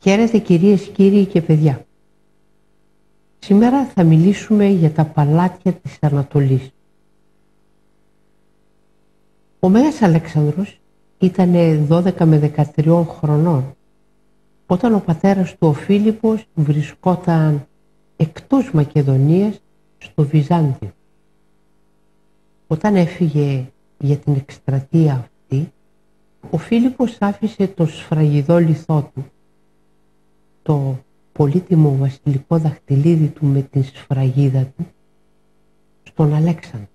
Χαίρετε κυρίες, κύριοι και παιδιά. Σήμερα θα μιλήσουμε για τα παλάτια της Ανατολής. Ο Μέγας Αλέξανδρος ήταν 12 με 13 χρονών όταν ο πατέρας του ο Φίλιππος βρισκόταν εκτός Μακεδονίας στο Βυζάντιο. Όταν έφυγε για την εκστρατεία αυτή, ο Φίλιππος άφησε το σφραγιδόλιθό του, το πολύτιμο βασιλικό δαχτυλίδι του με την σφραγίδα του, στον Αλέξανδρο.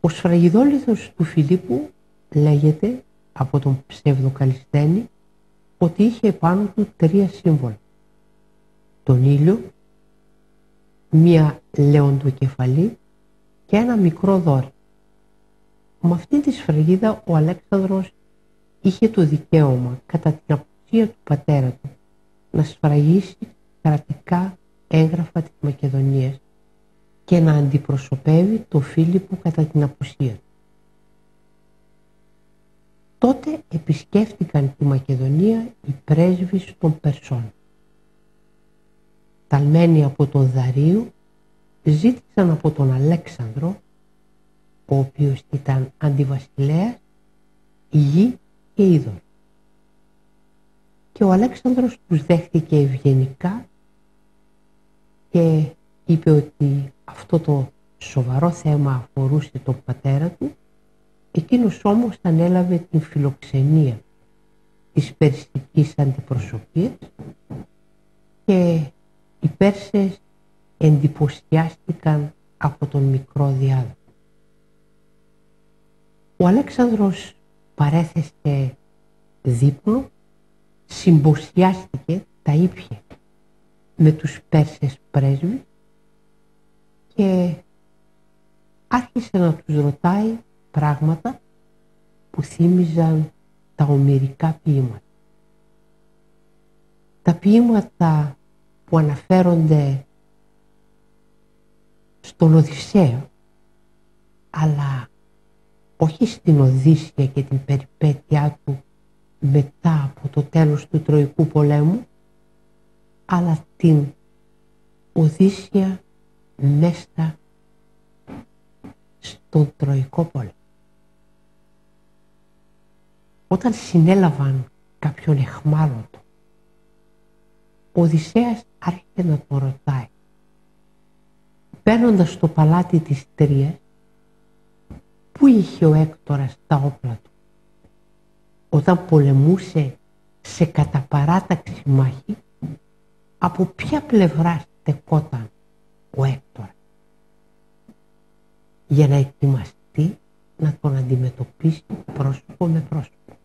Ο σφραγιδόλιθος του Φιλίππου λέγεται από τον ψευδοκαλισθένη ότι είχε επάνω του 3 σύμβολα: τον ήλιο, μία λεοντοκεφαλή και ένα μικρό δόρυ. Με αυτή τη σφραγίδα ο Αλέξανδρος είχε το δικαίωμα κατά την απουσία του πατέρα του να σφραγίσει κρατικά έγγραφα της Μακεδονίας και να αντιπροσωπεύει το Φίλιππο κατά την απουσία του. Τότε επισκέφτηκαν τη Μακεδονία οι πρέσβεις των Περσών. Ταλμένοι από τον Δαρείο, ζήτησαν από τον Αλέξανδρο, ο οποίος ήταν αντιβασιλέας, γη και είδωλο. Και ο Αλέξανδρος τους δέχτηκε ευγενικά και είπε ότι αυτό το σοβαρό θέμα αφορούσε τον πατέρα του. Εκείνος όμως ανέλαβε την φιλοξενία της περσικής αντιπροσωπείας και οι Πέρσες εντυπωσιάστηκαν από τον μικρό διάδοχο. Ο Αλέξανδρος παρέθεσε δείπνο, συμποσιάστηκε, τα ήπια με τους Πέρσες πρέσβεις και άρχισε να τους ρωτάει πράγματα που θύμιζαν τα ομηρικά ποίηματα. Τα ποίηματα που αναφέρονται στον Οδυσσέα, αλλά όχι στην Οδύσσεια και την περιπέτειά του μετά από το τέλος του Τροϊκού πολέμου, αλλά την Οδύσσεια μέσα στον Τροϊκό πόλεμο. Όταν συνέλαβαν κάποιον εχμάλωτο, ο Οδυσσέας άρχισε να τον ρωτάει, μπαίνοντας στο παλάτι της Τρίας, πού είχε ο Έκτορας τα όπλα του όταν πολεμούσε σε καταπαράταξη μάχη, από ποια πλευρά στεκόταν ο Έκτορας για να ετοιμαστεί να τον αντιμετωπίσει πρόσωπο με πρόσωπο.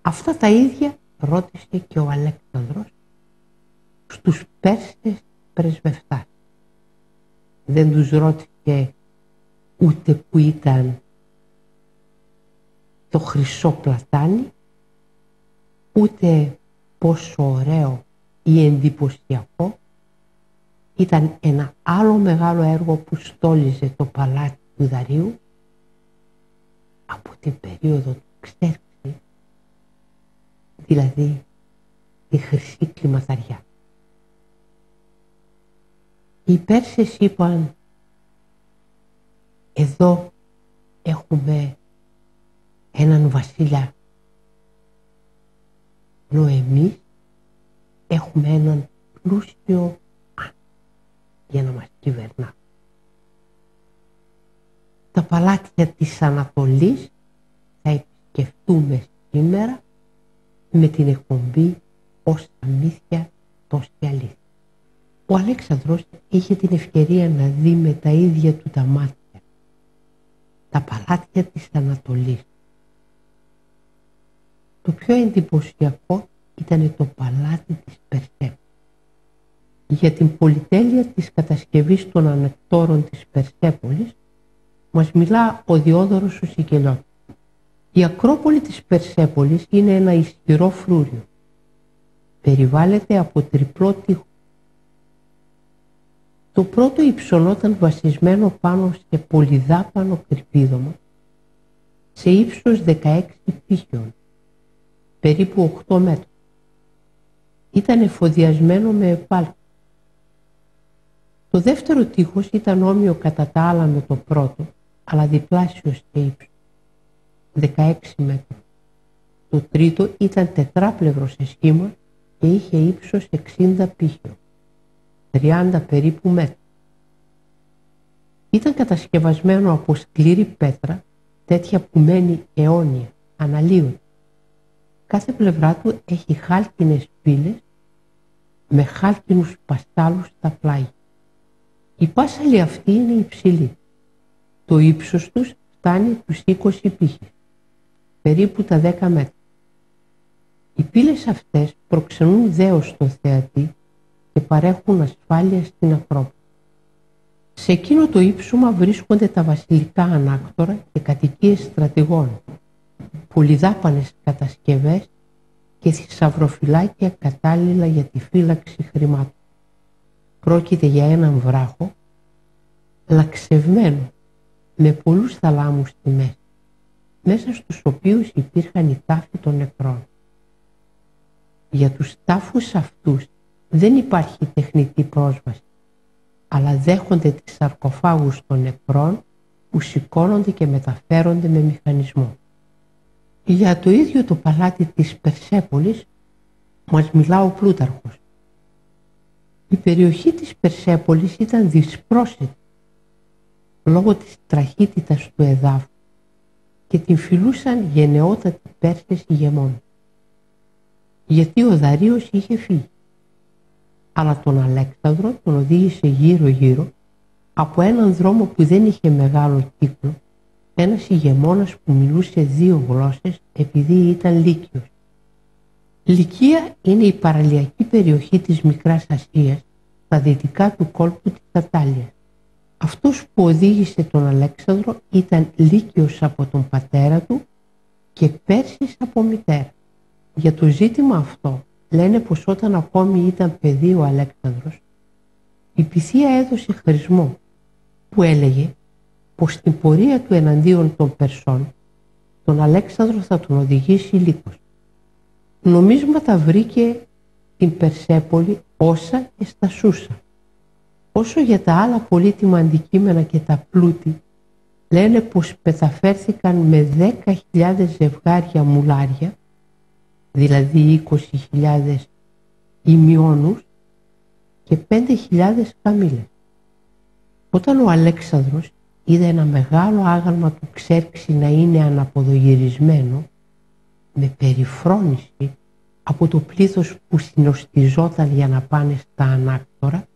Αυτά τα ίδια ρώτησε και ο Αλέξανδρος στους Πέρσες πρεσβευτάς. Δεν τους ρώτησε ούτε που ήταν το χρυσό πλατάνι, ούτε πόσο ωραίο ή εντυπωσιακό ήταν ένα άλλο μεγάλο έργο που στόλιζε το παλάτι του Δαρείου από την περίοδο του Ξέρξη, δηλαδή τη χρυσή κλιματαριά. Οι Πέρσες είπαν, εδώ έχουμε έναν βασιλιά, ενώ εμείς έχουμε έναν πλούσιο για να μας κυβερνά. Τα παλάτια της Ανατολής θα επισκεφτούμε σήμερα με την εκπομπή «Όσα μύθια, τόση αλήθεια». Ο Αλέξανδρος είχε την ευκαιρία να δει με τα ίδια του τα μάτια τα παλάτια της Ανατολής. Το πιο εντυπωσιακό ήταν το παλάτι της Περσέπολης. Για την πολυτέλεια της κατασκευής των ανεκτόρων της Περσέπολης μας μιλά ο Διόδωρος ο Σικελιώτης. Η Ακρόπολη της Περσέπολης είναι ένα ισχυρό φρούριο. Περιβάλλεται από τριπλό τείχο. Το πρώτο υψωνόταν βασισμένο πάνω σε πολυδάπανο κρυπίδωμα σε ύψος 16 πύχιων περίπου 8 μέτρα. Ήταν εφοδιασμένο με επάλξ. Το δεύτερο τείχος ήταν όμοιο κατά τα άλλα με το πρώτο, αλλά διπλάσιο σε ύψος, 16 μέτρα. Το τρίτο ήταν τετράπλευρο σε σχήμα και είχε ύψος 60 πήχιο, 30 περίπου μέτρα. Ήταν κατασκευασμένο από σκληρή πέτρα, τέτοια που μένει αιώνια, αναλύωτη. Κάθε πλευρά του έχει χάλκινες πύλες με χάλκινους παστάλους στα πλάγια. Οι πάσαλοι αυτοί είναι υψηλοί. Το ύψος τους φτάνει τους 20 πήχες, περίπου τα 10 μέτρα. Οι πύλες αυτές προξενούν δέος στον θεατή και παρέχουν ασφάλεια στην Ακρόπολη. Σε εκείνο το ύψωμα βρίσκονται τα βασιλικά ανάκτορα και κατοικίες στρατηγών, πολυδάπανες κατασκευές και θησαυροφυλάκια κατάλληλα για τη φύλαξη χρημάτων. Πρόκειται για έναν βράχο λαξευμένο με πολλούς θαλάμους στη μέση, μέσα στους οποίους υπήρχαν οι τάφοι των νεκρών. Για τους τάφους αυτούς δεν υπάρχει τεχνητή πρόσβαση, αλλά δέχονται τις σαρκοφάγους των νεκρών που σηκώνονται και μεταφέρονται με μηχανισμό. Για το ίδιο το παλάτι της Περσέπολης μας μιλά ο Πλούταρχος. Η περιοχή της Περσέπολης ήταν δυσπρόσιτη λόγω της τραχύτητας του εδάφου και την φιλούσαν γενναιότατοι Πέρσες ηγεμόνες. Γιατί ο Δαρίος είχε φύγει, αλλά τον Αλέξανδρο τον οδήγησε γύρω-γύρω από έναν δρόμο που δεν είχε μεγάλο κύκλο, ένας ηγεμόνας που μιλούσε 2 γλώσσες επειδή ήταν Λύκιος. Λυκία είναι η παραλιακή περιοχή της Μικράς Ασίας, στα δυτικά του κόλπου της Ατάλειας. Αυτός που οδήγησε τον Αλέξανδρο ήταν Λύκιος από τον πατέρα του και Πέρσης από μητέρα. Για το ζήτημα αυτό λένε πως όταν ακόμη ήταν παιδί ο Αλέξανδρος, η Πυθία έδωσε χρησμό που έλεγε πως στην πορεία του εναντίον των Περσών τον Αλέξανδρο θα τον οδηγήσει Λύκος. Νομίσματα βρήκε την Περσέπολη όσα και στα Σούσα. Όσο για τα άλλα πολύτιμα αντικείμενα και τα πλούτη, λένε πως μεταφέρθηκαν με 10.000 ζευγάρια μουλάρια, δηλαδή 20.000 ημιώνους και 5.000 καμήλες. Όταν ο Αλέξανδρος είδε ένα μεγάλο άγαλμα του Ξέρξη να είναι αναποδογυρισμένο, με περιφρόνηση από το πλήθος που συνοστιζόταν για να πάνε στα ανάκτορα,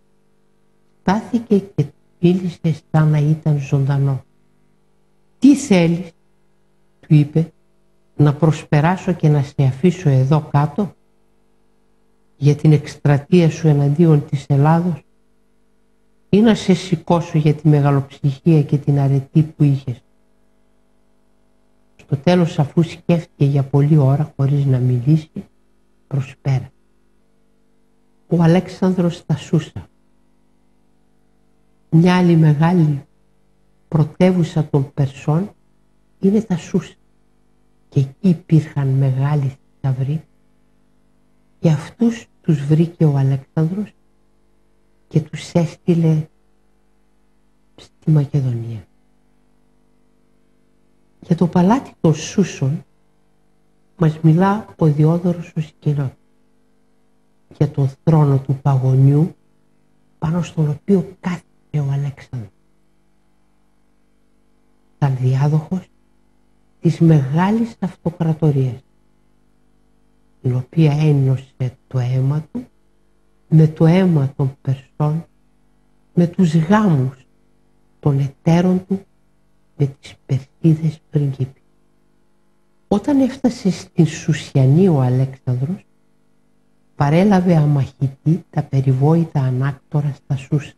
στάθηκε και μίλησε σαν να ήταν ζωντανό. «Τι θέλεις?» του είπε, «να προσπεράσω και να σε αφήσω εδώ κάτω για την εκστρατεία σου εναντίον της Ελλάδος ή να σε σηκώσω για τη μεγαλοψυχία και την αρετή που είχες?» Στο τέλος, αφού σκέφτηκε για πολλή ώρα χωρίς να μιλήσει, προσπέρα. Ο Αλέξανδρος στα Σούσα. Μια άλλη μεγάλη πρωτεύουσα των Περσών είναι τα Σούσα και εκεί υπήρχαν μεγάλοι θησαυροί και αυτούς τους βρήκε ο Αλέξανδρος και τους έστειλε στη Μακεδονία. Για το παλάτι των Σούσων μας μιλά ο Διόδωρος ο Σκηνός, για τον θρόνο του Παγωνιού πάνω στον οποίο κάθισε ο Αλέξανδρος, σαν διάδοχος της μεγάλης αυτοκρατορίας, την οποία ένωσε το αίμα του με το αίμα των Περσών, με τους γάμους των εταίρων του με τις Περσίδες πριγκίπισσες. Όταν έφτασε στην Σουσιανή ο Αλέξανδρος, παρέλαβε αμαχητή τα περιβόητα ανάκτορα στα Σούσα.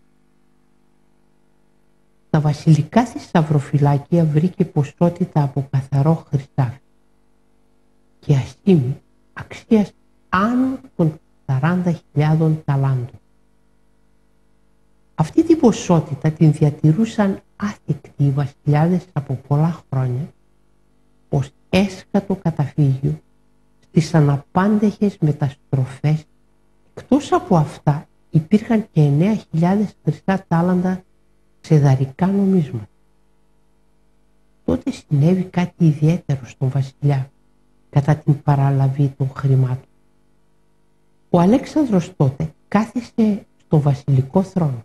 Τα βασιλικά θησαυροφυλάκια βρήκε ποσότητα από καθαρό χρυσάφι και αστήμη αξίας άνω των 40.000 ταλάντων. Αυτή την ποσότητα την διατηρούσαν άθικτοι οι βασιλιάδες από πολλά χρόνια ως έσχατο καταφύγιο τις αναπάντεχες μεταστροφές. Εκτός από αυτά υπήρχαν και 9.000 χρυσά τάλαντα σε δαρικά νομίσματα. Τότε συνέβη κάτι ιδιαίτερο στον βασιλιά κατά την παραλαβή των χρημάτων. Ο Αλέξανδρος τότε κάθισε στο βασιλικό θρόνο.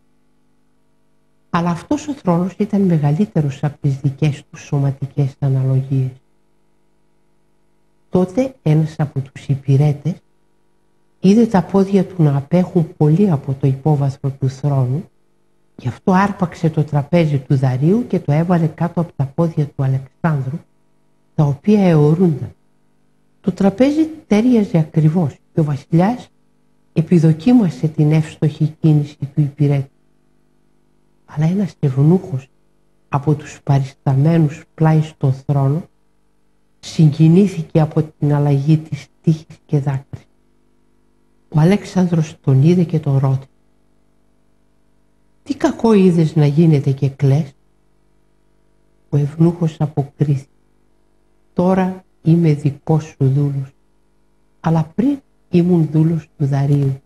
Αλλά αυτός ο θρόνος ήταν μεγαλύτερος από τις δικές του σωματικές αναλογίες. Τότε ένας από τους υπηρέτες είδε τα πόδια του να απέχουν πολύ από το υπόβαθρο του θρόνου, γι' αυτό άρπαξε το τραπέζι του Δαρίου και το έβαλε κάτω από τα πόδια του Αλεξάνδρου, τα οποία αιωρούνταν. Το τραπέζι τέριαζε ακριβώς και ο βασιλιάς επιδοκίμασε την εύστοχη κίνηση του υπηρέτη. Αλλά ένας ευνούχος από τους παρισταμένους πλάι στον θρόνο συγκινήθηκε από την αλλαγή της τύχης και δάκρυ. Ο Αλέξανδρος τον είδε και τον ρώτησε: «Τι κακό είδες να γίνεται και κλαις?» Ο ευνούχος αποκρίθηκε: «Τώρα είμαι δικός σου δούλος, αλλά πριν ήμουν δούλος του Δαρίου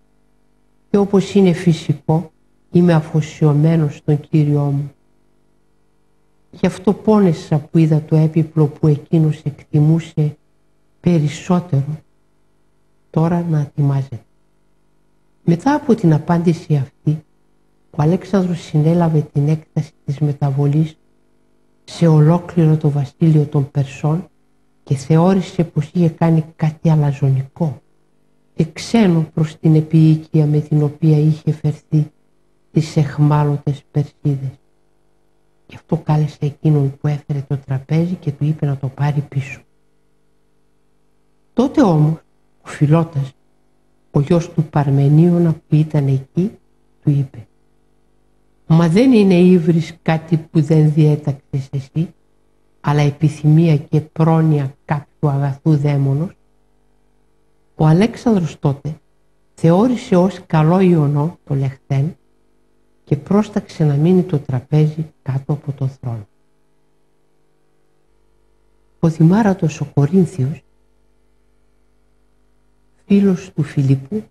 και όπως είναι φυσικό είμαι αφοσιωμένος στον Κύριό μου. Γι' αυτό πόνεσα που είδα το έπιπλο που εκείνος εκτιμούσε περισσότερο τώρα να ετοιμάζεται». Μετά από την απάντηση αυτή, ο Αλέξανδρος συνέλαβε την έκταση της μεταβολής σε ολόκληρο το βασίλειο των Περσών και θεώρησε πως είχε κάνει κάτι αλαζονικό και ξένο προς την επίοικια με την οποία είχε φερθεί τις εχμάλωτες Περσίδες. Γι' αυτό κάλεσε εκείνον που έφερε το τραπέζι και του είπε να το πάρει πίσω. Τότε όμως ο Φιλότας, ο γιος του Παρμενίωνα που ήταν εκεί, του είπε: «Μα δεν είναι ύβρις κάτι που δεν διέταξες εσύ, αλλά επιθυμία και πρόνοια κάποιου αγαθού δαίμονος?» Ο Αλέξανδρος τότε θεώρησε ως καλό ιονό το λεχθέν και πρόσταξε να μείνει το τραπέζι κάτω από το θρόνο. Ο Δημάρατος ο Κορίνθιος, φίλος του Φιλίππου,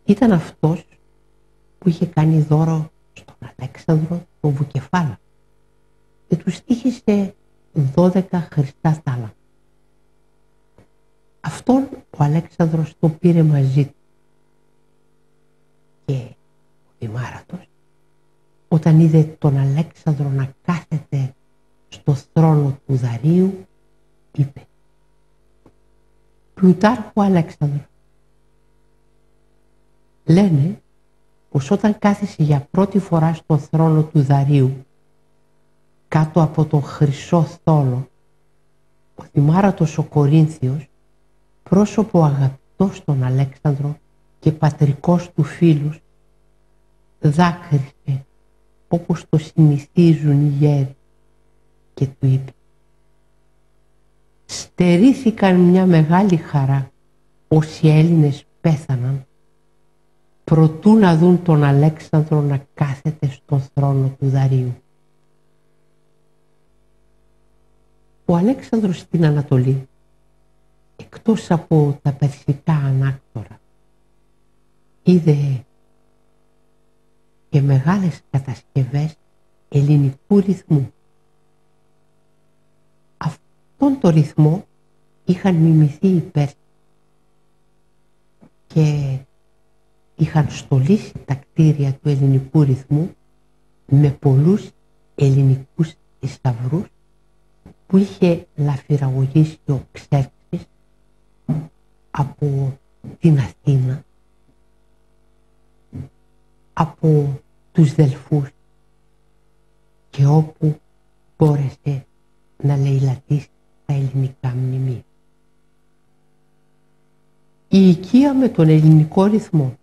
ήταν αυτός που είχε κάνει δώρο στον Αλέξανδρο τον Βουκεφάλα και του στοίχησε 12 χρυσά τάλαντα. Αυτόν ο Αλέξανδρος τον πήρε μαζί του και ο Δημάρατος, όταν είδε τον Αλέξανδρο να κάθεται στο θρόνο του Δαρίου, είπε: «Πλουτάρχου Αλέξανδρο, λένε πως όταν κάθισε για πρώτη φορά στο θρόνο του Δαρίου κάτω από τον χρυσό θόλο, ο Δημάρατος ο Κορίνθιος, πρόσωπο αγαπητό στον Αλέξανδρο και πατρικός του φίλους, δάκρυσε όπως το συνηθίζουν οι γέροι και του είπε: «Στερήθηκαν μια μεγάλη χαρά όσοι Έλληνες πέθαναν προτού να δουν τον Αλέξανδρο να κάθεται στον θρόνο του Δαρίου». Ο Αλέξανδρος στην Ανατολή, εκτός από τα περσικά ανάκτορα, είδε και μεγάλες κατασκευές ελληνικού ρυθμού. Αυτόν τον ρυθμό είχαν μιμηθεί οι Πέρσες και είχαν στολίσει τα κτίρια του ελληνικού ρυθμού με πολλούς ελληνικούς θησαυρούς που είχε λαφυραγωγήσει ο Ξέρξης από την Αθήνα, από τους Δελφούς και όπου μπόρεσε να λαιλατήσει τα ελληνικά μνημεία. Η οικία με τον ελληνικό ρυθμό,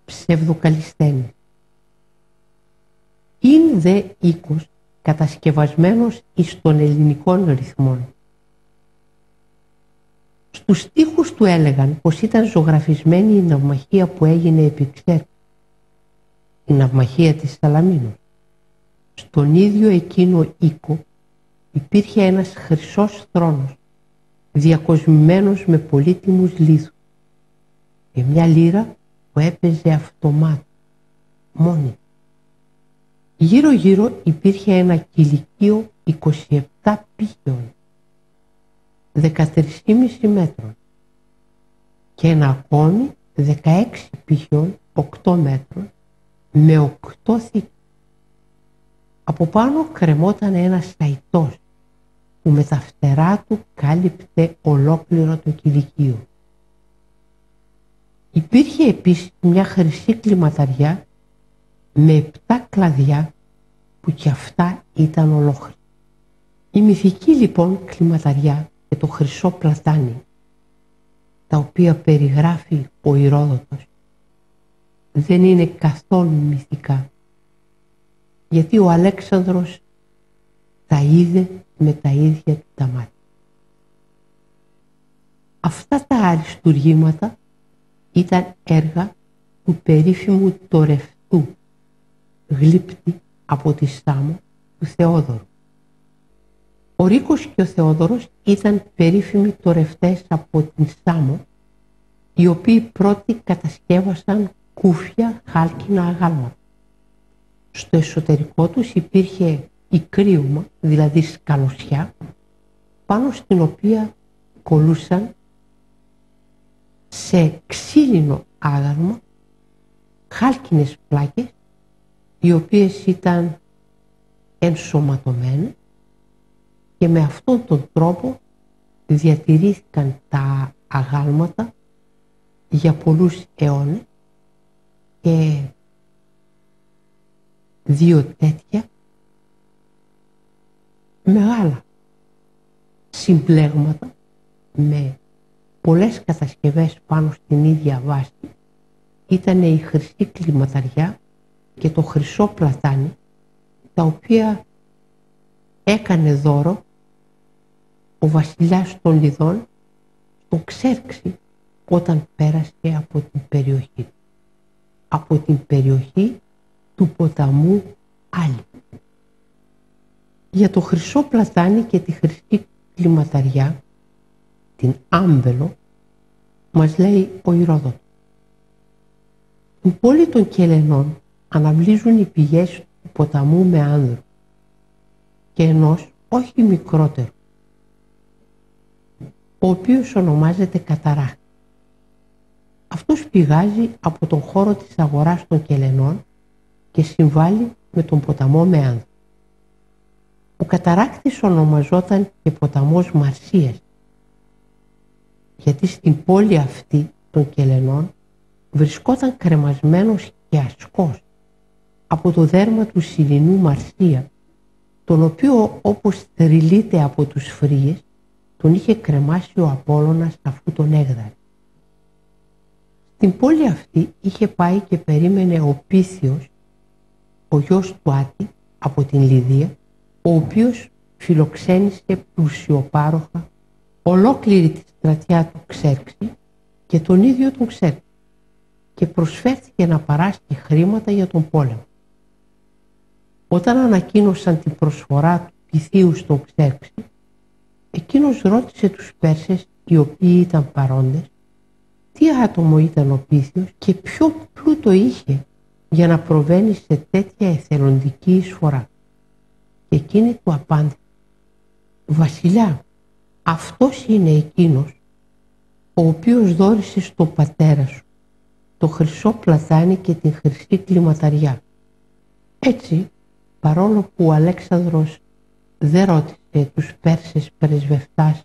ψευδοκαλισθένης, είναι δε οίκος κατασκευασμένος εις των ελληνικών ρυθμών. Στους στίχους του έλεγαν πως ήταν ζωγραφισμένη η ναυμαχία που έγινε επί Ξέρξης, η ναυμαχία της Σαλαμίνος. Στον ίδιο εκείνο οίκο υπήρχε ένας χρυσός θρόνος, διακοσμημένος με πολύτιμους λίθους και μια λύρα που έπαιζε αυτομάτω, μόνη. Γύρω γύρω υπήρχε ένα κηλικείο 27 πύχιων, 13,5 μέτρων και ένα ακόμη 16 πύχιων, 8 μέτρων, με 8 θήκες. Από πάνω κρεμόταν ένας σαϊτός που με τα φτερά του κάλυπτε ολόκληρο το κηλικείο. Υπήρχε επίσης μια χρυσή κλιματαριά με 7 κλαδιά που κι αυτά ήταν ολόκληρα. Η μυθική λοιπόν κλιματαριά και το χρυσό πλατάνι, τα οποία περιγράφει ο Ηρόδοτος, δεν είναι καθόλου μυθικά, γιατί ο Αλέξανδρος τα είδε με τα ίδια του τα μάτια. Αυτά τα αριστουργήματα ήταν έργα του περίφημου τορευτού, γλύπτη από τη Σάμο, του Θεόδωρου. Ο Ρίκος και ο Θεόδωρος ήταν περίφημοι τορευτές από την Σάμο, οι οποίοι πρώτοι κατασκεύασαν κούφια χάλκινα αγάλματα. Στο εσωτερικό τους υπήρχε ικρίωμα, δηλαδή σκαλωσιά, πάνω στην οποία κολούσαν σε ξύλινο άγαλμα χάλκινες πλάκες, οι οποίες ήταν ενσωματωμένες, και με αυτόν τον τρόπο διατηρήθηκαν τα αγάλματα για πολλούς αιώνες, και 2 τέτοια μεγάλα συμπλέγματα με πολλές κατασκευές πάνω στην ίδια βάση ήταν η χρυσή κλιματαριά και το χρυσό πλατάνι, τα οποία έκανε δώρο ο βασιλιάς των Λιδών στον Ξέρξη όταν πέρασε από την περιοχή του, από την περιοχή του ποταμού Άλλη. Για το χρυσό πλατάνι και τη χρυσή κλιματαριά, την Άμπελο, μας λέει ο Ηρόδοτος. Στην πόλη των Κελενών αναβλύζουν οι πηγές του ποταμού με άνδρο και ενός όχι μικρότερου, ο οποίος ονομάζεται Καταράχτη. Αυτός πηγάζει από τον χώρο της αγοράς των Κελενών και συμβάλλει με τον ποταμό με άνδρο. Ο Καταράκτης ονομαζόταν και ποταμός Μαρσίας, γιατί στην πόλη αυτή των Κελενών βρισκόταν κρεμασμένος και ασκός από το δέρμα του Σιλινού Μαρσία, τον οποίο όπως θρυλείται από τους Φρύες τον είχε κρεμάσει ο Απόλλωνας αφού τον έγδαρε. Στην πόλη αυτή είχε πάει και περίμενε ο Πίθιος, ο γιος του Άτη από την Λιδία, ο οποίος φιλοξένησε πλουσιοπάροχα ολόκληρη τη στρατιά του Ξέρξη και τον ίδιο τον Ξέρξη, και προσφέρθηκε να παράσχει χρήματα για τον πόλεμο. Όταν ανακοίνωσαν την προσφορά του Πυθίου στον Ξέρξη, εκείνος ρώτησε τους Πέρσες, οι οποίοι ήταν παρόντες, τι άτομο ήταν ο Πύθιος και ποιο πλούτο είχε για να προβαίνει σε τέτοια εθελοντική εισφορά. Και εκείνοι του απάντησαν, «Βασιλιά, αυτός είναι εκείνος ο οποίος δώρισε στον πατέρα σου το χρυσό πλατάνι και την χρυσή κλιματαριά». Έτσι, παρόλο που ο Αλέξανδρος δεν ρώτησε τους Πέρσες πρεσβευτάς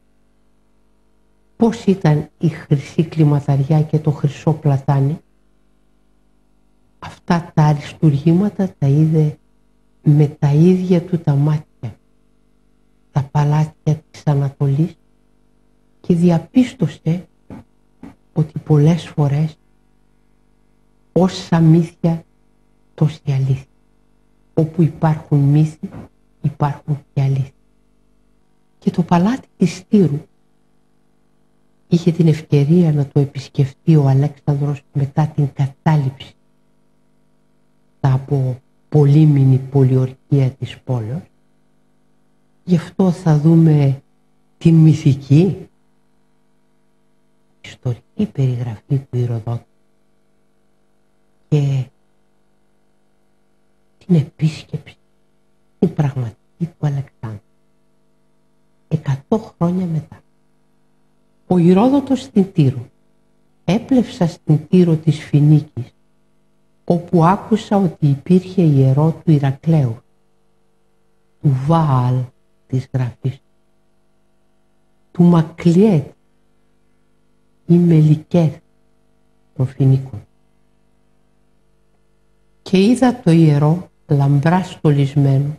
πώς ήταν η χρυσή κλιματαριά και το χρυσό πλατάνι, αυτά τα αριστουργήματα τα είδε με τα ίδια του τα μάτια, τα παλάτια της Ανατολής, και διαπίστωσε ότι πολλές φορές όσα μύθια τόση αλήθεια. Όπου υπάρχουν μύθοι υπάρχουν και αλήθεια. Και το παλάτι της Στύρου είχε την ευκαιρία να το επισκεφτεί ο Αλέξανδρος μετά την κατάληψη από πολύμηνη πολιορκία της πόλεως. Γι' αυτό θα δούμε την μυθική ιστορική περιγραφή του Ηροδότη και την επίσκεψη την πραγματική του Αλεξάνδρου 100 χρόνια μετά. Ο Ηρόδοτος στην Τύρο. Έπλευσα στην Τύρο της Φινίκης, όπου άκουσα ότι υπήρχε ιερό του Ηρακλέου, του Βαάλ της γραφής, του Μακλιέτ ή Μελικέθ των Φινίκων. Και είδα το ιερό λαμπρά στολισμένο,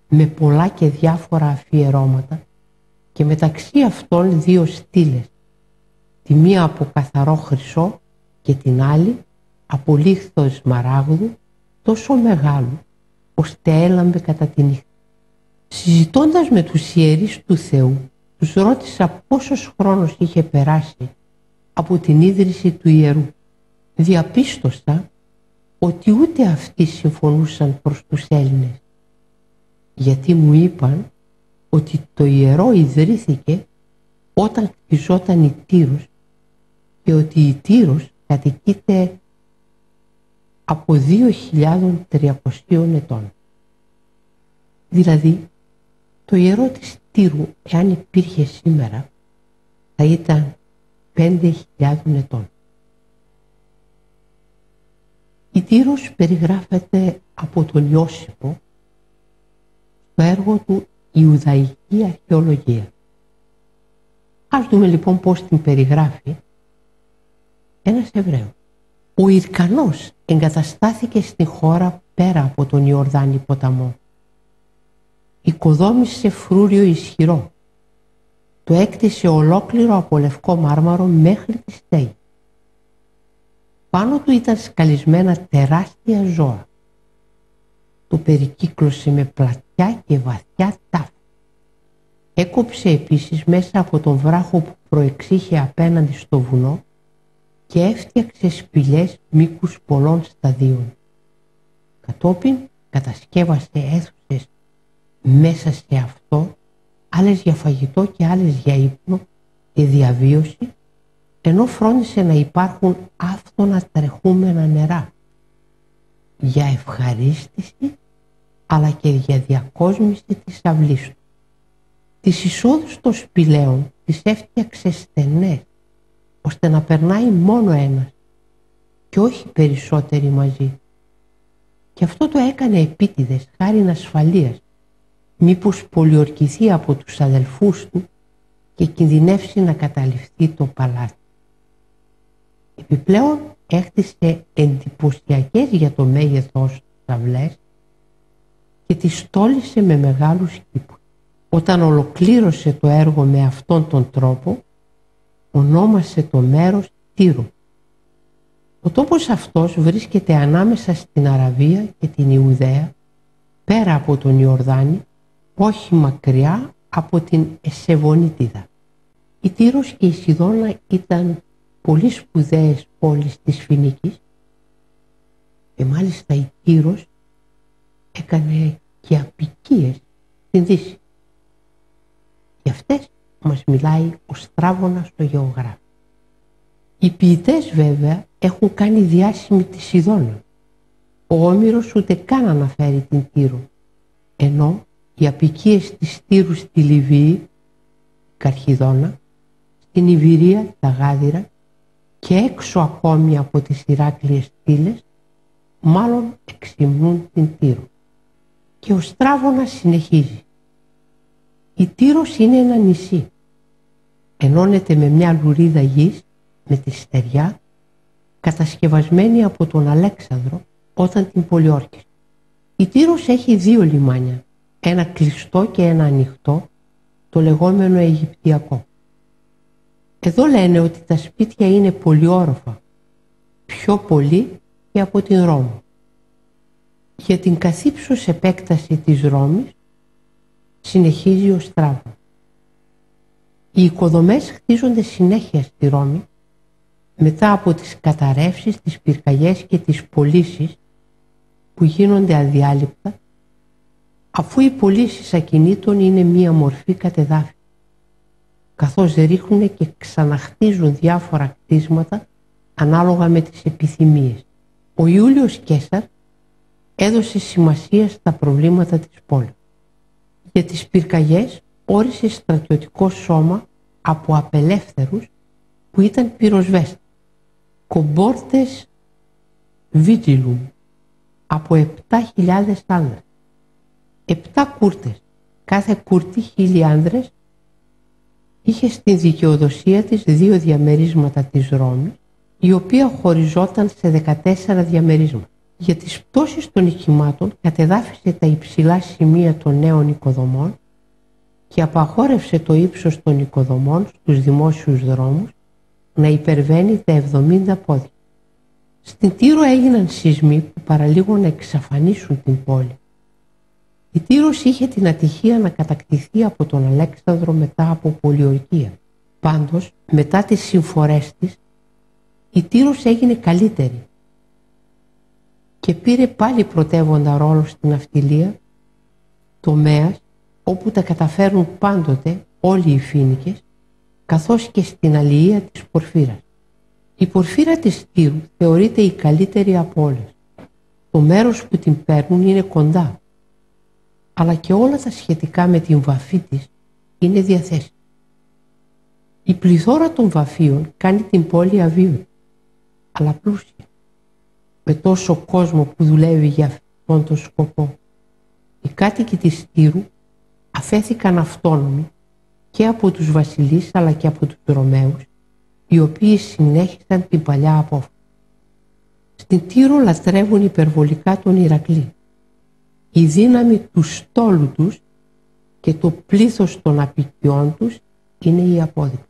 με πολλά και διάφορα αφιερώματα και μεταξύ αυτών 2 στήλες, τη μία από καθαρό χρυσό και την άλλη από λίθο σμαράγδου τόσο μεγάλου, ώστε έλαμπε κατά τη νύχτα. Συζητώντας με τους ιερείς του Θεού, τους ρώτησα πόσος χρόνος είχε περάσει από την ίδρυση του ιερού. Διαπίστωσα ότι ούτε αυτοί συμφωνούσαν προς τους Έλληνες, γιατί μου είπαν ότι το ιερό ιδρύθηκε όταν χτιζόταν η Τύρος και ότι η Τύρος κατοικείται από 2.300 ετών. Δηλαδή, το ιερό της Τύρου, εάν υπήρχε σήμερα, θα ήταν 5.000 ετών. Η Τύρος περιγράφεται από τον Ιώσυπο στο έργο του «Ιουδαϊκή Αρχαιολογία». Ας δούμε λοιπόν πώς την περιγράφει ένας Εβραίος. Ο Ηρκανός εγκαταστάθηκε στην χώρα πέρα από τον Ιορδάνη ποταμό. Οικοδόμησε φρούριο ισχυρό. Το έκτισε ολόκληρο από λευκό μάρμαρο μέχρι τη στέγη. Πάνω του ήταν σκαλισμένα τεράστια ζώα. Το περικύκλωσε με πλατιά και βαθιά τάφη. Έκοψε επίσης μέσα από τον βράχο που προεξήχε απέναντι στο βουνό και έφτιαξε σπηλιές μήκους πολλών σταδίων. Κατόπιν κατασκεύασε αίθουσες μέσα σε αυτό, άλλες για φαγητό και άλλες για ύπνο και διαβίωση, ενώ φρόντισε να υπάρχουν άφθονα τρεχούμενα νερά για ευχαρίστηση αλλά και για διακόσμηση της αυλής του. Τις εισόδους των σπηλαίων τις έφτιαξε στενές, ώστε να περνάει μόνο ένας και όχι περισσότεροι μαζί. Και αυτό το έκανε επίτηδες χάριν ασφαλείας, μήπως πολιορκηθεί από τους αδελφούς του και κινδυνεύσει να καταληφθεί το παλάτι. Επιπλέον έκτισε εντυπωσιακές για το μέγεθός του αυλές και τις στόλισε με μεγάλους κήπους. Όταν ολοκλήρωσε το έργο με αυτόν τον τρόπο, ονόμασε το μέρος Τύρο. Ο τόπος αυτός βρίσκεται ανάμεσα στην Αραβία και την Ιουδαία, πέρα από τον Ιορδάνη, όχι μακριά από την Εσεβονίτιδα. Η Τύρος και η Σιδώνα ήταν πολύ σπουδαίες πόλεις της Φινίκης και μάλιστα η Τύρος έκανε και αποικίες στην Δύση. Για αυτές μας μιλάει ο Στράβωνας ο γεωγράφος. Οι ποιητές βέβαια έχουν κάνει διάσημη τη Σιδώνα. Ο Όμηρος ούτε καν αναφέρει την Τύρο, ενώ οι αποικίες της Τύρου στη Λιβύη, Καρχιδώνα, στην Ιβηρία, τα Γάδυρα και έξω ακόμη από τις Ηράκλειες στήλες, μάλλον εξυμνούν την Τύρο. Και ο Στράβωνας συνεχίζει. Η Τύρος είναι ένα νησί. Ενώνεται με μια λουρίδα γης με τη στεριά, κατασκευασμένη από τον Αλέξανδρο όταν την πολιόρκησε. Η Τύρος έχει 2 λιμάνια, ένα κλειστό και ένα ανοιχτό, το λεγόμενο Αιγυπτιακό. Εδώ λένε ότι τα σπίτια είναι πολυόροφα, πιο πολύ και από την Ρώμη. Για την καθύψους επέκταση της Ρώμης συνεχίζει ο Στράβος. Οι οικοδομές χτίζονται συνέχεια στη Ρώμη μετά από τις καταρρεύσεις, τις πυρκαγιές και τις πωλήσεις που γίνονται αδιάλειπτα, αφού οι πωλήσεις ακινήτων είναι μία μορφή κατεδάφιση. καθώς ρίχνουν και ξαναχτίζουν διάφορα κτίσματα ανάλογα με τις επιθυμίες. Ο Ιούλιος Καίσαρ έδωσε σημασία στα προβλήματα της πόλης. Για τις πυρκαγιές όρισε στρατιωτικό σώμα από απελεύθερους που ήταν πυροσβέστες, κομπόρτες Vigilum, από 7.000 άνδρες. 7 κούρτες, κάθε κούρτη 1.000 άνδρες, είχε στην δικαιοδοσία της 2 διαμερίσματα της Ρώμης, η οποία χωριζόταν σε 14 διαμερίσματα. Για τις πτώσεις των οχημάτων κατεδάφισε τα υψηλά σημεία των νέων οικοδομών και απαγόρευσε το ύψος των οικοδομών στους δημόσιους δρόμους να υπερβαίνει τα 70 πόδια. Στην Τύρο έγιναν σεισμοί που παραλίγο να εξαφανίσουν την πόλη. Η Τύρος είχε την ατυχία να κατακτηθεί από τον Αλέξανδρο μετά από πολιορκία. Πάντως, μετά τις συμφορές της, η Τύρος έγινε καλύτερη και πήρε πάλι πρωτεύοντα ρόλο στην ναυτιλία, τομέας όπου τα καταφέρουν πάντοτε όλοι οι Φοίνικες, καθώς και στην αλληλεία της Πορφύρας. Η Πορφύρα της Τύρου θεωρείται η καλύτερη από όλες. Το μέρος που την παίρνουν είναι κοντά, αλλά και όλα τα σχετικά με την βαφή της είναι διαθέσιμα. Η πληθώρα των βαφείων κάνει την πόλη αβίωτη, αλλά πλούσια, με τόσο κόσμο που δουλεύει για αυτόν τον σκοπό. Οι κάτοικοι της Τύρου αφέθηκαν αυτόνομοι και από τους βασιλείς αλλά και από τους Ρωμαίους, οι οποίοι συνέχισαν την παλιά απόφαση. Στην Τύρο λατρεύουν υπερβολικά τον Ηρακλή. Η δύναμη του στόλου τους και το πλήθος των απικιών τους είναι η απόδειξη.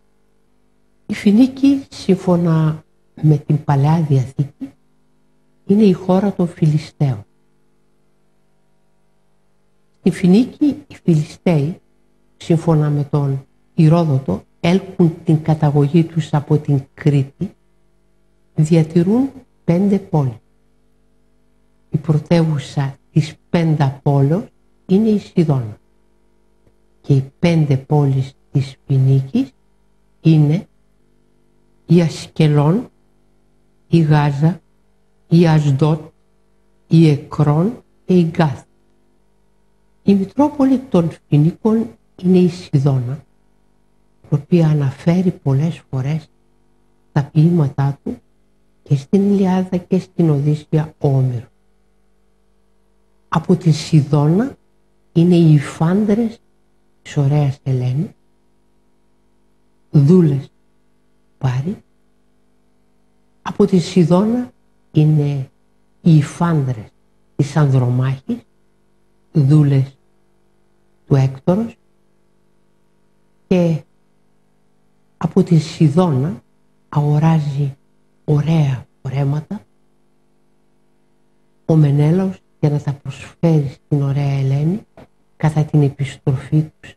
Οι Φοινίκοι, σύμφωνα με την Παλαιά Διαθήκη, είναι η χώρα των Φιλιστέων. Στη Φοινίκη οι Φιλιστέοι, σύμφωνα με τον Ηρόδοτο, έλκουν την καταγωγή τους από την Κρήτη, διατηρούν 5 πόλεις. Η πρωτεύουσα της Πενταπόλεως είναι η Σιδώνα και οι 5 πόλεις της Φοινίκης είναι η Ασκελών, η Γάζα, η Ασδότ, η Εκρών και η Γκάθ. Η Μητρόπολη των Φοινίκων είναι η Σιδώνα, η οποία αναφέρει πολλές φορές τα ποίηματά του και στην Ιλιάδα και στην Οδύσσεια ο Όμηρος. Από τη Σιδώνα είναι οι υφάντρες της ωραίας Ελένης, δούλες Πάρη. Από τη Σιδώνα είναι οι υφάντρες της Ανδρομάχης, δούλες του Έκτορος, και από τη Σιδώνα αγοράζει ωραία φορέματα ο Μενέλαος για να τα προσφέρει στην ωραία Ελένη κατά την επιστροφή τους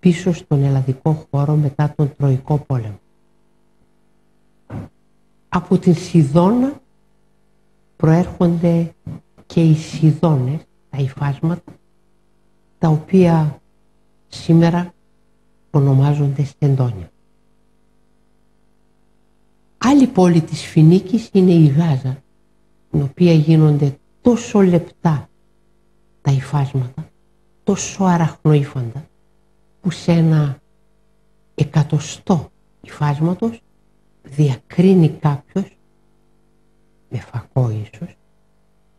πίσω στον ελλαδικό χώρο μετά τον Τροϊκό πόλεμο. Από την Σιδώνα προέρχονται και οι Σιδώνες, τα υφάσματα, τα οποία σήμερα ονομάζονται Στεντόνια. Άλλη πόλη της Φοινίκης είναι η Γάζα, στην οποία γίνονται τόσο λεπτά τα υφάσματα, τόσο αραχνοήφαντα, που σε ένα 100 υφάσματος διακρίνει κάποιος, με φακό ίσως,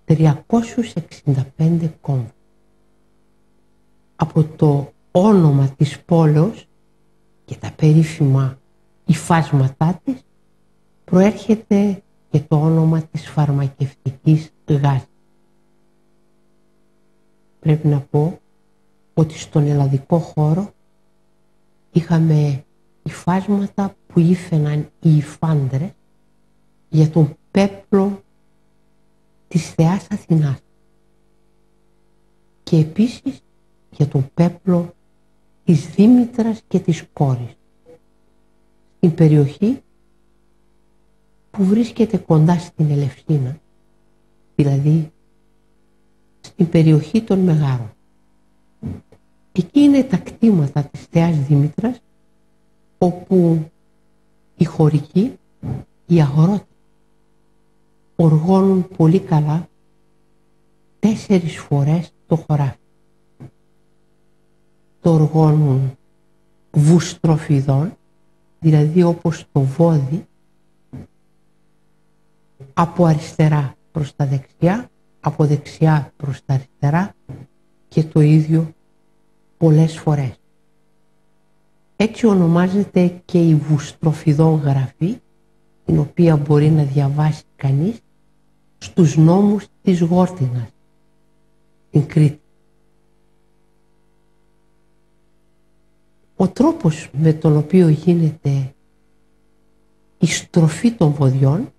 365 κόμβους. Από το όνομα της πόλεως και τα περίφημα υφάσματά της προέρχεται και το όνομα της φαρμακευτικής Γάζας. Πρέπει να πω ότι στον ελλαδικό χώρο είχαμε υφάσματα που ήφαιναν οι υφάντρες για τον πέπλο της θεάς Αθηνάς και επίσης για τον πέπλο της Δήμητρας και της κόρης στην περιοχή που βρίσκεται κοντά στην Ελευσίνα, δηλαδή στην περιοχή των Μεγάρων. Εκεί είναι τα κτήματα της θεάς Δήμητρας όπου οι χωρικοί, οι αγρότες, οργώνουν πολύ καλά 4 φορές το χωράφι. Το οργώνουν βουστροφιδών, δηλαδή όπως το βόδι, από αριστερά προς τα δεξιά, από δεξιά προς τα αριστερά και το ίδιο πολλές φορές. Έτσι ονομάζεται και η βουστροφιδών γραφή, την οποία μπορεί να διαβάσει κανείς στους νόμους της Γόρτινας, στην Κρήτη. Ο τρόπος με τον οποίο γίνεται η στροφή των βοδιών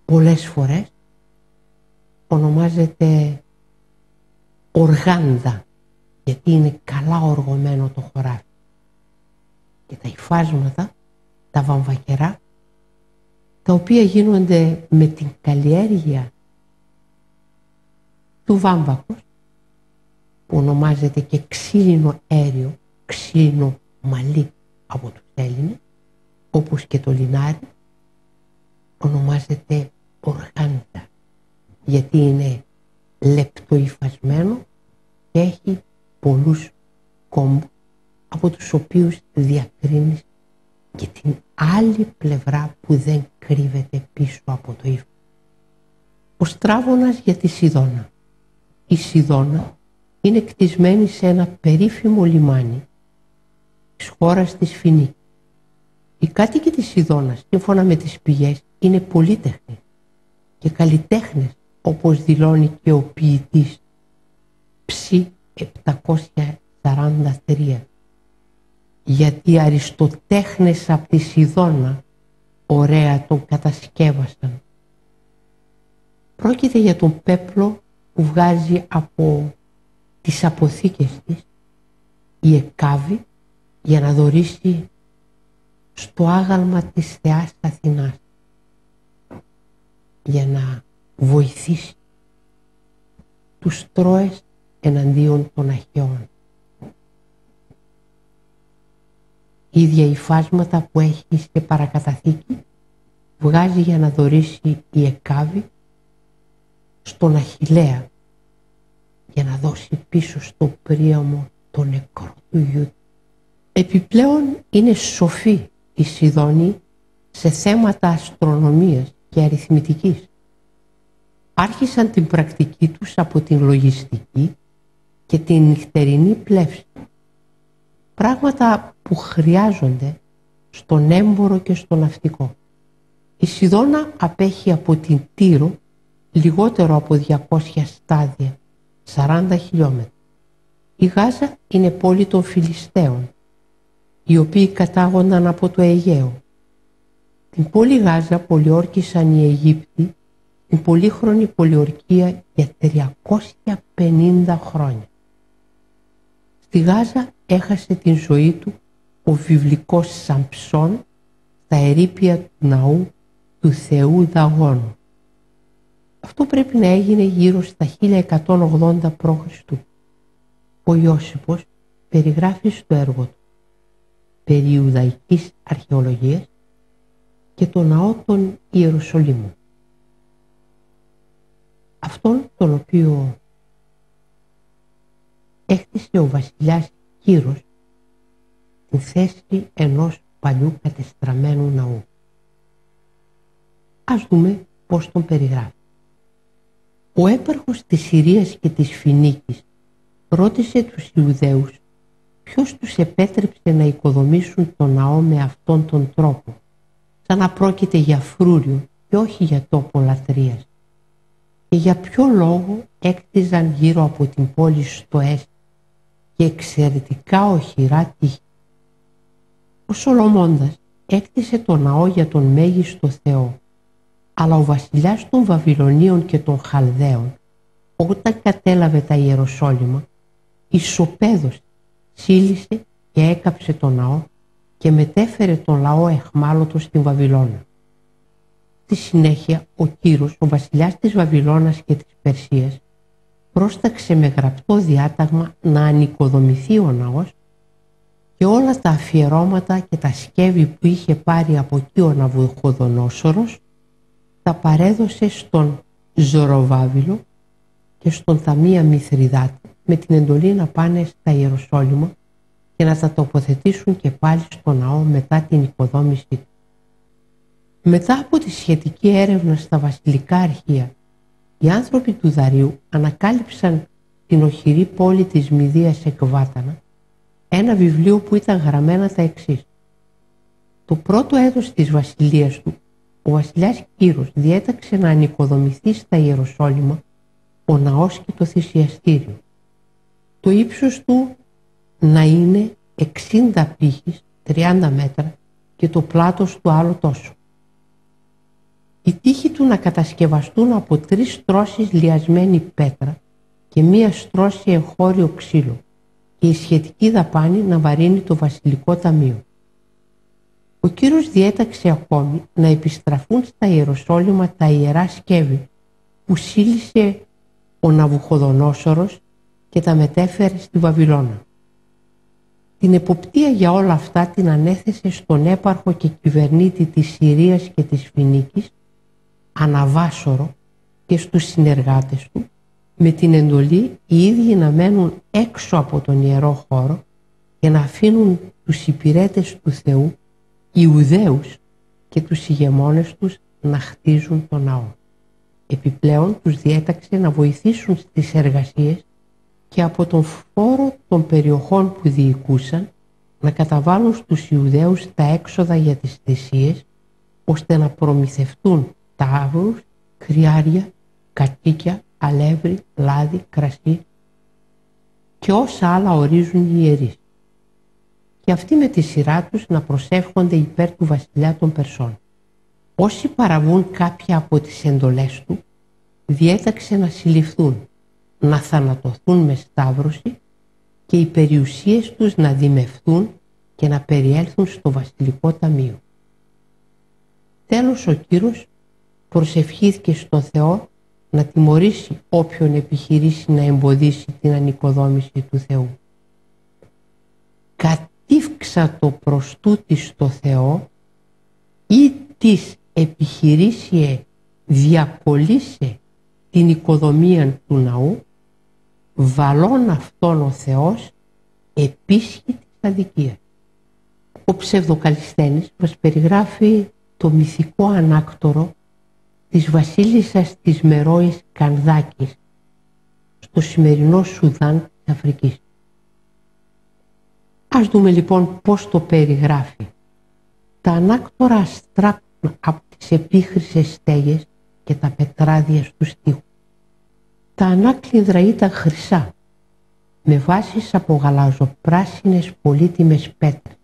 πολλές φορές ονομάζεται οργάνδα, γιατί είναι καλά οργωμένο το χωράφι και τα υφάσματα, τα βαμβακερά, τα οποία γίνονται με την καλλιέργεια του βάμβακος, που ονομάζεται και ξύλινο αέριο, ξύλινο μαλλί από τους Έλληνες, όπως και το λινάρι, ονομάζεται οργάνδα, γιατί είναι λεπτοϊφασμένο και έχει πολλούς κόμπους, από τους οποίους διακρίνεις και την άλλη πλευρά που δεν κρύβεται πίσω από το ύφος. Ο Στράβωνας για τη Σιδώνα. Η Σιδώνα είναι κτισμένη σε ένα περίφημο λιμάνι της χώρας της Φινίκης. Οι κάτοικοι της Σιδώνας, σύμφωνα με τις πηγές, είναι πολύτεχνοι και καλλιτέχνες, όπως δηλώνει και ο ποιητής Ψ 743, γιατί οι αριστοτέχνες από τη Σιδώνα ωραία τον κατασκεύασαν. Πρόκειται για τον πέπλο που βγάζει από τις αποθήκες της η Εκάβη για να δωρήσει στο άγαλμα της Θεάς Αθηνάς, για να βοηθήσει τους Τρώες εναντίον των Αχαιών. Ίδια υφάσματα που έχει σε παρακαταθήκη βγάζει για να δωρήσει η Εκάβη στον Αχιλλέα, για να δώσει πίσω στο Πρίαμο το νεκρό του γιου. Επιπλέον είναι σοφοί οι Σιδώνιοι σε θέματα αστρονομίας και αριθμητικής. Άρχισαν την πρακτική τους από την λογιστική και την νυχτερινή πλεύση, πράγματα που χρειάζονται στον έμπορο και στον ναυτικό. Η Σιδώνα απέχει από την Τύρο λιγότερο από 200 στάδια, 40 χιλιόμετρα. Η Γάζα είναι πόλη των Φιλιστέων, οι οποίοι κατάγονταν από το Αιγαίο. Την πόλη Γάζα πολιόρκησαν οι Αιγύπτιοι την πολύχρονη πολιορκία για 350 χρόνια. Στη Γάζα έχασε την ζωή του ο βιβλικός Σαμψών στα ερείπια του ναού του θεού Δαγώνου. Αυτό πρέπει να έγινε γύρω στα 1180 π.Χ. Ο Ιώσιππος περιγράφει στο έργο του περί Ιουδαϊκής αρχαιολογίας και το ναό των Ιεροσολύμων. Αυτόν τον οποίο έκτισε ο βασιλιάς Κύρος στην θέση ενός παλιού κατεστραμμένου ναού. Ας δούμε πώς τον περιγράφει. Ο έπαρχος της Συρίας και της Φινίκης ρώτησε τους Ιουδαίους ποιος τους επέτρεψε να οικοδομήσουν τον ναό με αυτόν τον τρόπο, σαν να πρόκειται για φρούριο και όχι για τόπο λατρείας, και για ποιο λόγο έκτιζαν γύρω από την πόλη στο έστι και εξαιρετικά οχυρά τείχη. Ο Σολομώντας έκτισε τον ναό για τον μέγιστο Θεό, αλλά ο βασιλιάς των Βαβυλωνίων και των Χαλδαίων, όταν κατέλαβε τα Ιεροσόλυμα, ισοπαίδωσε, σύλλησε και έκαψε τον ναό και μετέφερε τον λαό εχμάλωτο στην Βαβυλώνα. Στη συνέχεια ο Κύρος, ο βασιλιάς της Βαβυλώνας και της Περσίας, πρόσταξε με γραπτό διάταγμα να ανοικοδομηθεί ο ναός και όλα τα αφιερώματα και τα σκεύη που είχε πάρει από εκεί ο Ναβουχοδονόσορος τα παρέδωσε στον Ζωροβάβυλο και στον Ταμία Μηθριδάτη με την εντολή να πάνε στα Ιεροσόλυμα και να τα τοποθετήσουν και πάλι στο ναό μετά την οικοδόμησή του. Μετά από τη σχετική έρευνα στα βασιλικά αρχεία, οι άνθρωποι του Δαρίου ανακάλυψαν την οχυρή πόλη της Μηδίας Εκβάτανα, ένα βιβλίο που ήταν γραμμένα τα εξής. Το πρώτο έτος της βασιλείας του, ο βασιλιάς Κύρος διέταξε να ανοικοδομηθεί στα Ιεροσόλυμα ο ναός και το θυσιαστήριο. Το ύψος του να είναι 60 πύχης, 30 μέτρα, και το πλάτος του άλλο τόσο. Οι τοίχοι του να κατασκευαστούν από 3 στρώσεις λιασμένη πέτρα και 1 στρώση εγχώριο ξύλο και η σχετική δαπάνη να βαρύνει το βασιλικό ταμείο. Ο Κύρος διέταξε ακόμη να επιστραφούν στα Ιεροσόλυμα τα ιερά σκεύη που σύλλησε ο Ναβουχοδονόσορος και τα μετέφερε στη Βαβυλώνα. Την εποπτεία για όλα αυτά την ανέθεσε στον έπαρχο και κυβερνήτη της Συρίας και της Φινίκης, Αναβάσορο, και στους συνεργάτες του, με την εντολή οι ίδιοι να μένουν έξω από τον ιερό χώρο και να αφήνουν τους υπηρέτες του Θεού, Ιουδαίους, και τους ηγεμόνες τους να χτίζουν τον ναό. Επιπλέον τους διέταξε να βοηθήσουν στις εργασίες και από τον φόρο των περιοχών που διοικούσαν να καταβάλουν στους Ιουδαίους τα έξοδα για τις θυσίες, ώστε να προμηθευτούν ταύρους, κρυάρια, κατσίκια, αλεύρι, λάδι, κρασί και όσα άλλα ορίζουν οι ιερείς. Και αυτοί με τη σειρά τους να προσεύχονται υπέρ του βασιλιά των Περσών. Όσοι παραβούν κάποια από τις εντολές του, διέταξε να συλληφθούν, να θανατωθούν με σταύρωση και οι περιουσίες τους να δημευθούν και να περιέλθουν στο βασιλικό ταμείο. Τέλος ο Κύρος προσευχήθηκε στο Θεό να τιμωρήσει όποιον επιχειρήσει να εμποδίσει την ανοικοδόμηση του Θεού. Κατήφξα το προς τούτη στο Θεό ή της επιχειρήσιε διακολύσε την οικοδομία του ναού, βαλών αυτόν ο Θεός επίσχη της αδικίας. Ο Ψευδοκαλισθένης μας περιγράφει το μυθικό ανάκτορο της βασίλισσας της Μερόης Κανδάκης στο σημερινό Σουδάν της Αφρικής. Ας δούμε λοιπόν πώς το περιγράφει. Τα ανάκτορα αστράκουν από τις επίχρησες στέγες και τα πετράδια στους τοίχους. Τα ανάκλυδρα ήταν χρυσά, με βάσεις από γαλαζοπράσινες πολύτιμες πέτρες.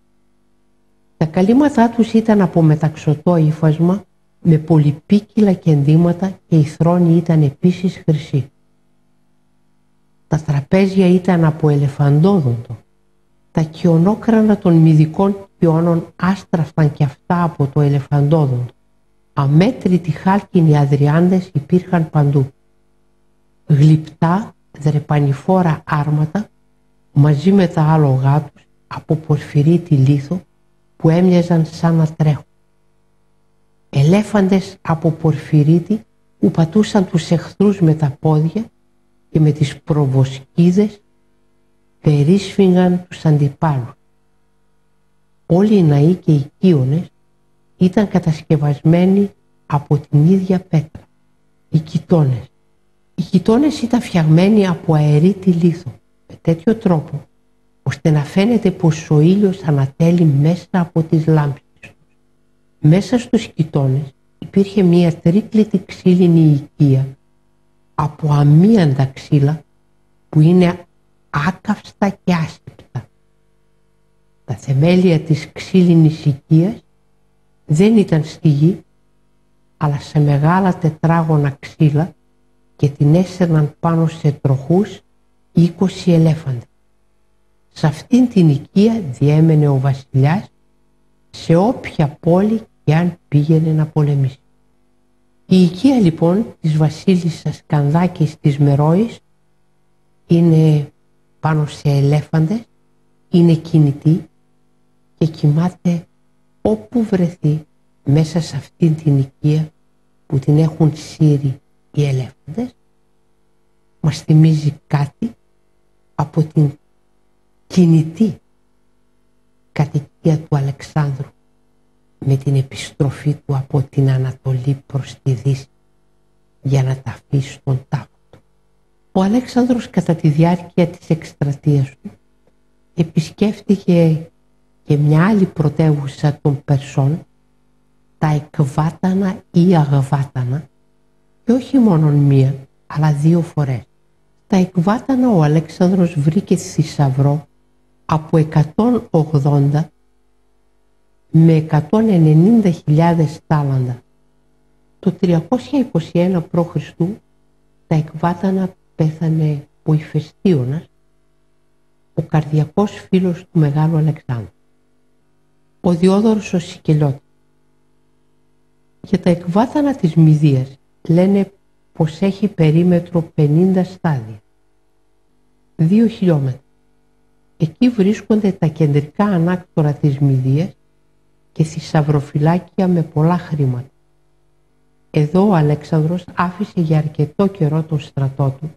Τα καλύματά τους ήταν από μεταξωτό ύφασμα με πολυπίκυλα κεντήματα και οι θρόνοι ήταν επίσης χρυσοί. Τα τραπέζια ήταν από ελεφαντόδοντο. Τα κιονόκρανα των μυδικών κιόνων άστραφαν κι αυτά από το ελεφαντόδοντο. Αμέτρητοι χάλκινοι αδριάντες υπήρχαν παντού. Γλυπτά, δρεπανηφόρα άρματα μαζί με τα άλογά τους από πορφυρίτη λίθο που έμοιαζαν σαν να τρέχουν. Ελέφαντες από πορφυρίτη που πατούσαν τους εχθρούς με τα πόδια και με τις προβοσκίδες περίσφυγαν τους αντιπάλους. Όλοι οι ναοί και οι κύονες ήταν κατασκευασμένοι από την ίδια πέτρα. Οι κοιτώνες ήταν φτιαγμένοι από αερίτη λίθο με τέτοιο τρόπο ώστε να φαίνεται πως ο ήλιος ανατέλει μέσα από τις λάμπεις τους. Μέσα στους κοιτώνες υπήρχε μια τρίκλητη ξύλινη οικία από αμίαντα ξύλα που είναι άκαυστα και άσπρτα. Τα θεμέλια της ξύλινης οικίας δεν ήταν στη γη, αλλά σε μεγάλα τετράγωνα ξύλα και την έσερναν πάνω σε τροχούς 20 ελέφαντες. Σε αυτήν την οικία διέμενε ο βασιλιάς σε όποια πόλη και αν πήγαινε να πολεμήσει. Η οικία λοιπόν της βασίλισσας Κανδάκης της Μερόης είναι πάνω σε ελέφαντες, είναι κινητή και κοιμάται όπου βρεθεί μέσα σε αυτήν την οικία που την έχουν σύρει οι ελέφαντες, μας θυμίζει κάτι από την κινητή κατοικία του Αλεξάνδρου με την επιστροφή του από την Ανατολή προς τη Δύση για να τα αφήσει στον τάφο του. Ο Αλέξανδρος κατά τη διάρκεια της εκστρατείας του επισκέφτηκε και μια άλλη πρωτεύουσα των Περσών, τα Εκβάτανα ή Αγβάτανα, και όχι μόνο μία αλλά 2 φορές. Στα Εκβάτανα ο Αλέξανδρος βρήκε θησαυρό από 180 με 190.000 τάλαντα. Το 321 π.Χ. στα Εκβάτανα πέθανε ο Ηφαιστίωνας, ο καρδιακός φίλος του Μεγάλου Αλεξάνδρου. Ο Διόδωρος ο Σικελιώτης. Για τα Εκβάτανα της Μηδίας λένε πως έχει περίμετρο 50 στάδια, 2 χιλιόμετρα. Εκεί βρίσκονται τα κεντρικά ανάκτορα της Μηδίας και θησαυροφυλάκια με πολλά χρήματα. Εδώ ο Αλέξανδρος άφησε για αρκετό καιρό τον στρατό του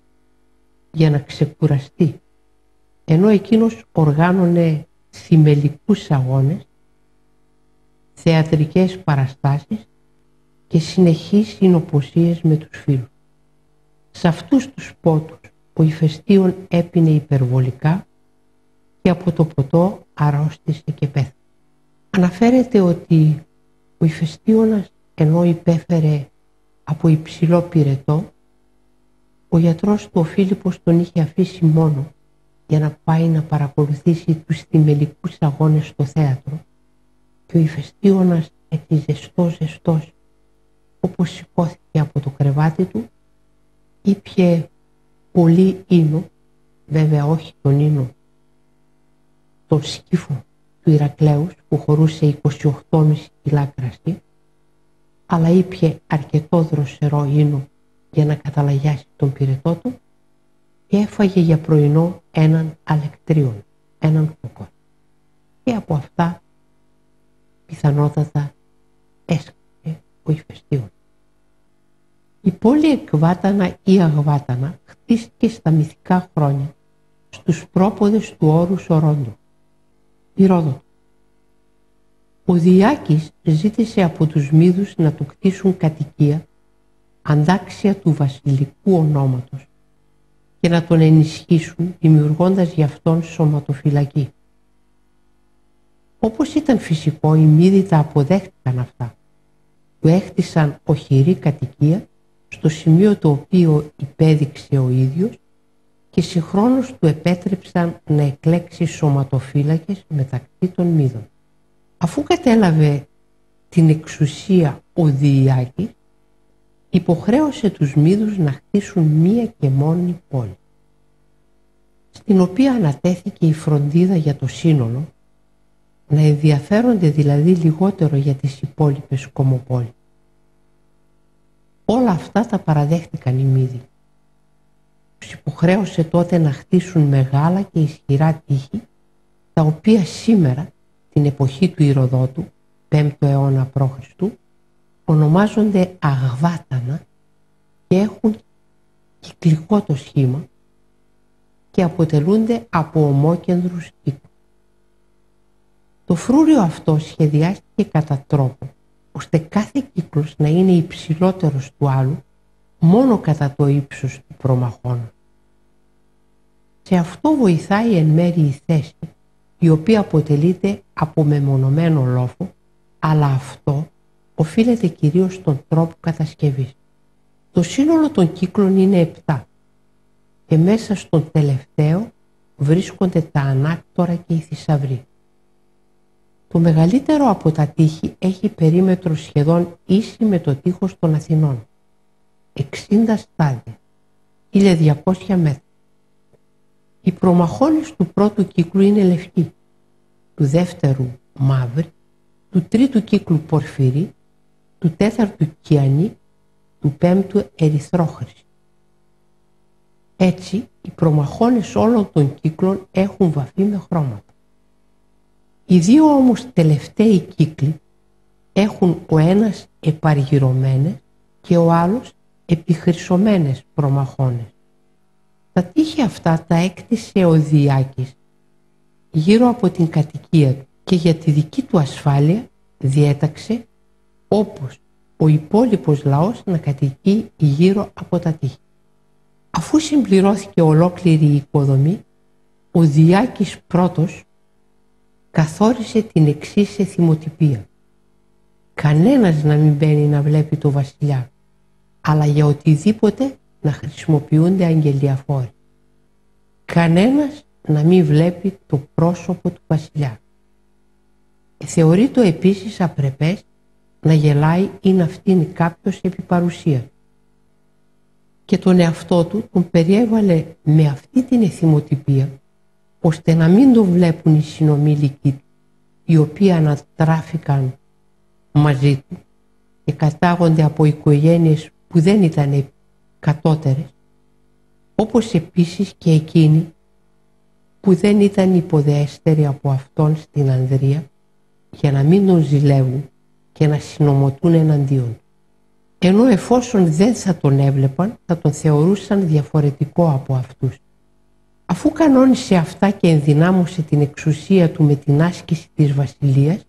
για να ξεκουραστεί, ενώ εκείνος οργάνωνε θυμελικούς αγώνες, θεατρικές παραστάσεις και συνεχείς συνοποσίες με τους φίλους. Σε αυτούς τους πότους ο Ηφαιστίων έπινε υπερβολικά και από το ποτό αρρώστησε και πέθανε. Αναφέρεται ότι ο Ηφαιστίωνας, ενώ υπέφερε από υψηλό πυρετό, ο γιατρός του ο Φίλιππος τον είχε αφήσει μόνο για να πάει να παρακολουθήσει τους θυμελικούς αγώνες στο θέατρο, και ο Ηφαιστίωνας έτσι ζεστός όπως σηκώθηκε από το κρεβάτι του, ήπιε πολύ ίνο, βέβαια όχι τον ίνο, τον σκύφο του Ηρακλέους που χωρούσε 28,5 κιλά κρασί, αλλά ήπιε αρκετό δροσερό ίνο για να καταλαγιάσει τον πυρετό του και έφαγε για πρωινό έναν αλεκτρίον, έναν κόκο. Και από αυτά πιθανότατα έσκασε ο Ηφαιστίων. Η πόλη Εκβάτανα ή Αγβάτανα χτίστηκε στα μυθικά χρόνια στους πρόποδες του όρους Ορόντου, Ηρόδοτο. Ο Διάκης ζήτησε από τους Μήδους να του κτίσουν κατοικία αντάξια του βασιλικού ονόματος και να τον ενισχύσουν δημιουργώντας γι' αυτόν σωματοφυλακή. Όπως ήταν φυσικό, οι Μήδοι τα αποδέχτηκαν αυτά. Του έχτισαν οχυρή κατοικία στο σημείο το οποίο υπέδειξε ο ίδιος και συγχρόνως του επέτρεψαν να εκλέξει σωματοφύλακες μεταξύ των Μήδων. Αφού κατέλαβε την εξουσία ο Διάκης, υποχρέωσε τους Μήδους να χτίσουν μία και μόνη πόλη, στην οποία ανατέθηκε η φροντίδα για το σύνολο, να ενδιαφέρονται δηλαδή λιγότερο για τις υπόλοιπες κομμοπόλεις. Όλα αυτά τα παραδέχτηκαν οι Μήδοι. Τους υποχρέωσε τότε να χτίσουν μεγάλα και ισχυρά τείχη, τα οποία σήμερα, την εποχή του Ηροδότου, 5ο αιώνα π.Χ., ονομάζονται Αγβάτανα και έχουν κυκλικό το σχήμα και αποτελούνται από ομόκεντρους κύκλους. Το φρούριο αυτό σχεδιάστηκε κατά τρόπο ώστε κάθε κύκλος να είναι υψηλότερος του άλλου μόνο κατά το ύψος του προμαχώνα. Σε αυτό βοηθάει εν μέρει η θέση, η οποία αποτελείται από μεμονωμένο λόφο, αλλά αυτό οφείλεται κυρίως στον τρόπο κατασκευής. Το σύνολο των κύκλων είναι 7 και μέσα στον τελευταίο βρίσκονται τα ανάκτορα και οι θησαυροί. Το μεγαλύτερο από τα τείχη έχει περίμετρο σχεδόν ίση με το τείχος των Αθηνών, 60 στάδια, 1200 μέτρα. Οι προμαχώνες του πρώτου κύκλου είναι λευκοί, του δεύτερου μαύρη, του τρίτου κύκλου πορφυρί, του τέταρτου κιανή, του πέμπτου ερυθρόχρυση. Έτσι, οι προμαχώνες όλων των κύκλων έχουν βαφή με χρώματα. Οι δύο όμως τελευταίοι κύκλοι έχουν ο ένας επαργυρωμένες και ο άλλος επιχρυσωμένες προμαχώνες. Τα τείχη αυτά τα έκτισε ο Διάκης γύρω από την κατοικία του και για τη δική του ασφάλεια διέταξε όπως ο υπόλοιπος λαός να κατοικεί γύρω από τα τείχη. Αφού συμπληρώθηκε ολόκληρη η οικοδομή, ο Διάκης πρώτος καθόρισε την εξής εθιμοτυπία: κανένας να μην μπαίνει να βλέπει το βασιλιά, αλλά για οτιδήποτε να χρησιμοποιούνται αγγελιαφόροι. Κανένας να μην βλέπει το πρόσωπο του βασιλιά. Θεωρείται επίσης απρεπές να γελάει ή να φτύνει κάποιος επί παρουσία. Και τον εαυτό του τον περιέβαλε με αυτή την εθιμοτυπία, ώστε να μην το βλέπουν οι συνομήλικοι του, οι οποίοι ανατράφηκαν μαζί του και κατάγονται από οικογένειες που δεν ήταν κατώτερες, όπως επίσης και εκείνοι που δεν ήταν υποδέστεροι από αυτόν στην ανδρεία, για να μην τον ζηλεύουν και να συνομωτούν εναντίον του. Ενώ εφόσον δεν θα τον έβλεπαν, θα τον θεωρούσαν διαφορετικό από αυτούς. Αφού κανόνισε αυτά και ενδυνάμωσε την εξουσία του με την άσκηση της βασιλείας,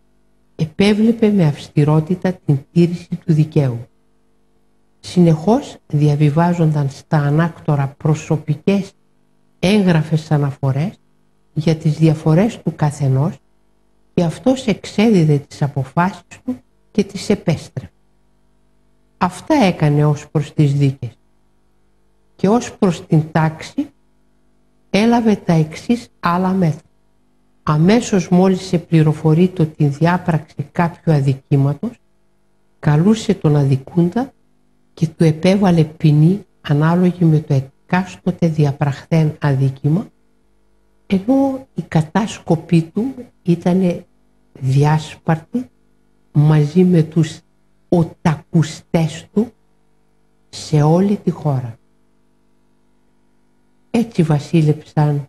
επέβλεπε με αυστηρότητα την τήρηση του δικαίου. Συνεχώς διαβιβάζονταν στα ανάκτορα προσωπικές έγγραφες αναφορές για τις διαφορές του καθενός και αυτός εξέδιδε τις αποφάσεις του και τις επέστρεφε. Αυτά έκανε ως προς τις δίκες. Και ως προς την τάξη έλαβε τα εξής άλλα μέτρα. Αμέσως μόλις σε πληροφορείτο την διάπραξη κάποιου αδικήματος, καλούσε τον αδικούντα και του επέβαλε ποινή ανάλογη με το εκάστοτε διαπραχθέν αδίκημα, ενώ η κατάσκοπή του ήταν διάσπαρτη μαζί με τους οτακουστές του σε όλη τη χώρα. Έτσι βασίλεψαν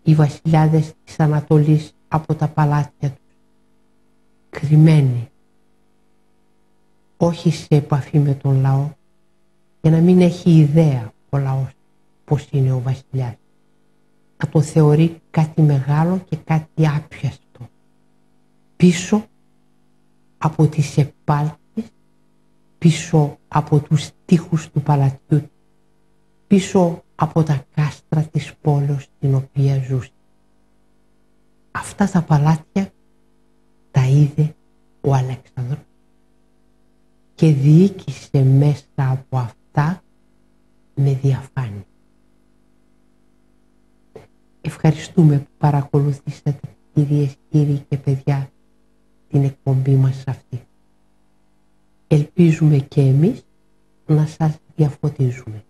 οι βασιλιάδες της Ανατολής από τα παλάτια τους, κρυμμένοι, όχι σε επαφή με τον λαό, για να μην έχει ιδέα ο λαός πως είναι ο βασιλιάς. Να το θεωρεί κάτι μεγάλο και κάτι άπιαστο, πίσω από τις επάλξεις, πίσω από τους τοίχους του παλατιού, πίσω από τα κάστρα της πόλεως στην οποία ζούσε. Αυτά τα παλάτια τα είδε ο Αλέξανδρος και διοίκησε μέσα από αυτά με διαφάνεια. Ευχαριστούμε που παρακολουθήσατε, κυρίες, κύριοι και παιδιά, την εκπομπή μας αυτή. Ελπίζουμε και εμείς να σας διαφωτίζουμε.